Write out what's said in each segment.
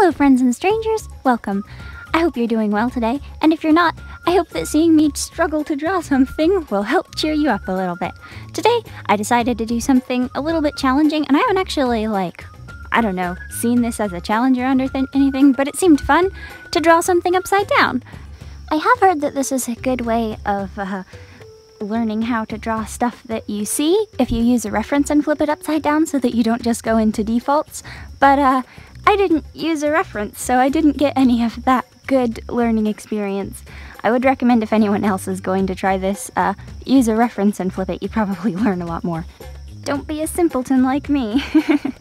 Hello friends and strangers, welcome. I hope you're doing well today, and if you're not, I hope that seeing me struggle to draw something will help cheer you up a little bit. Today, I decided to do something a little bit challenging, and I haven't actually, seen this as a challenge or anything, but it seemed fun to draw something upside down. I have heard that this is a good way of learning how to draw stuff that you see if you use a reference and flip it upside down so that you don't just go into defaults, but I didn't use a reference, so I didn't get any of that good learning experience. I would recommend if anyone else is going to try this, use a reference and flip it. You probably learn a lot more. Don't be a simpleton like me.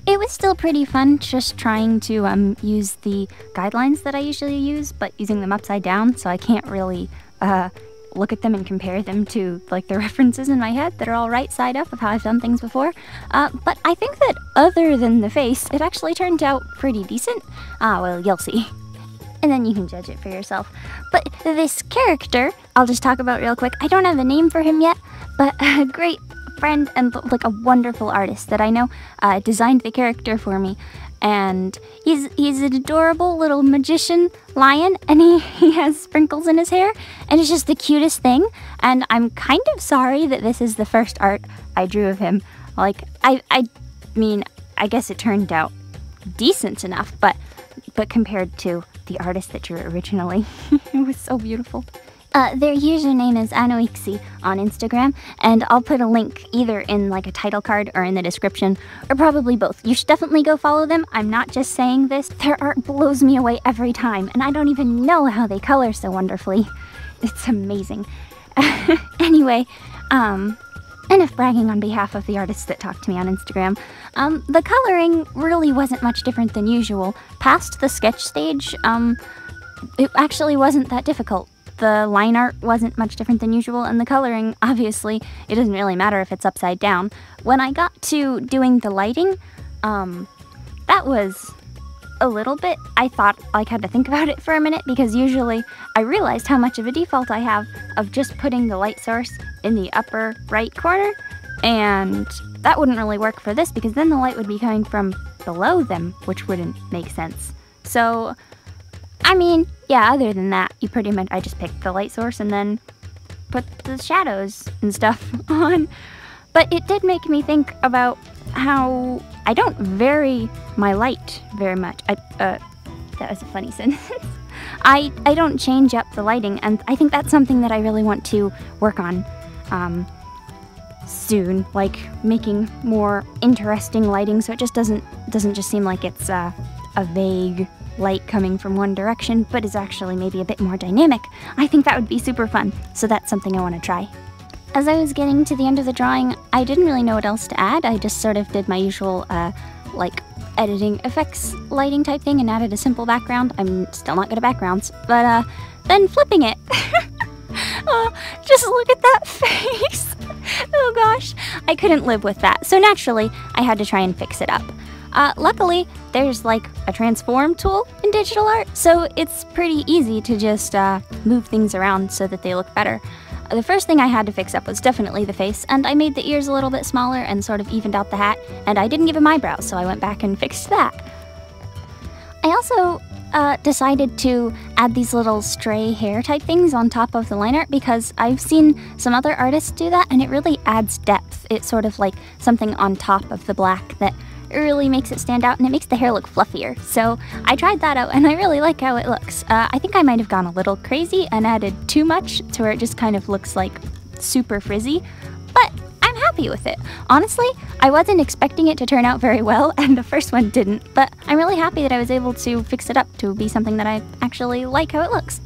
It was still pretty fun just trying to use the guidelines that I usually use, but using them upside down, so I can't really look at them and compare them to like the references in my head that are all right side up of how I've done things before. But I think that other than the face, it actually turned out pretty decent. Well, you'll see. And then you can judge it for yourself. But this character, I'll just talk about real quick. I don't have a name for him yet, but a great friend and like a wonderful artist that I know designed the character for me. And he's an adorable little magician lion, and he has sprinkles in his hair, and it's just the cutest thing. And I'm kind of sorry that this is the first art I drew of him. Like, I mean, I guess it turned out decent enough, but compared to the artist that drew it originally, it was so beautiful. Their username is Anoixi on Instagram, and I'll put a link either in like a title card or in the description, or probably both. You should definitely go follow them. I'm not just saying this. Their art blows me away every time, and I don't even know how they color so wonderfully. It's amazing. Anyway, enough bragging on behalf of the artists that talked to me on Instagram. The coloring really wasn't much different than usual. Past the sketch stage, it actually wasn't that difficult. The line art wasn't much different than usual, and the coloring, obviously, it doesn't really matter if it's upside down. When I got to doing the lighting, that was a little bit, I thought I had to think about it for a minute, because usually I realized how much of a default I have of just putting the light source in the upper right corner, and that wouldn't really work for this, because then the light would be coming from below them, which wouldn't make sense. So, I mean, yeah, other than that, I just picked the light source and then put the shadows and stuff on. But it did make me think about how I don't vary my light very much. That was a funny sentence. I don't change up the lighting, and I think that's something that I really want to work on soon, like making more interesting lighting so it just doesn't just seem like it's a vague light coming from one direction, but is actually maybe a bit more dynamic. I think that would be super fun, so that's something I want to try. As I was getting to the end of the drawing, I didn't really know what else to add. I just sort of did my usual, like, editing effects lighting type thing and added a simple background. I'm still not good at backgrounds, but, then flipping it. Oh, just look at that face. Oh gosh, I couldn't live with that. So naturally, I had to try and fix it up. Luckily, there's like a transform tool in digital art, so it's pretty easy to just move things around so that they look better. The first thing I had to fix up was definitely the face, and I made the ears a little bit smaller and sort of evened out the hat, and I didn't give him eyebrows, so I went back and fixed that. I also decided to add these little stray hair type things on top of the line art because I've seen some other artists do that, and it really adds depth. It's sort of like something on top of the black that it really makes it stand out, and it makes the hair look fluffier. So I tried that out, and I really like how it looks. I think I might have gone a little crazy and added too much to where it just kind of looks like super frizzy, but I'm happy with it. Honestly, I wasn't expecting it to turn out very well, and the first one didn't, but I'm really happy that I was able to fix it up to be something that I actually like how it looks.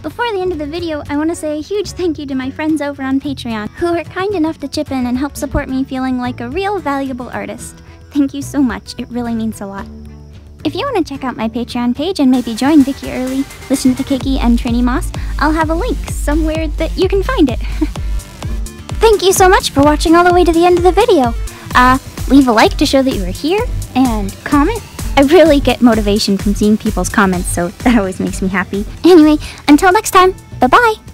Before the end of the video, I want to say a huge thank you to my friends over on Patreon who are kind enough to chip in and help support me feeling like a real valuable artist. Thank you so much, it really means a lot. If you want to check out my Patreon page and maybe join Vicky early, listen to Kiki and Trini Moss, I'll have a link somewhere that you can find it. Thank you so much for watching all the way to the end of the video. Leave a like to show that you are here, and comment. I really get motivation from seeing people's comments, so that always makes me happy. Anyway, until next time, bye-bye!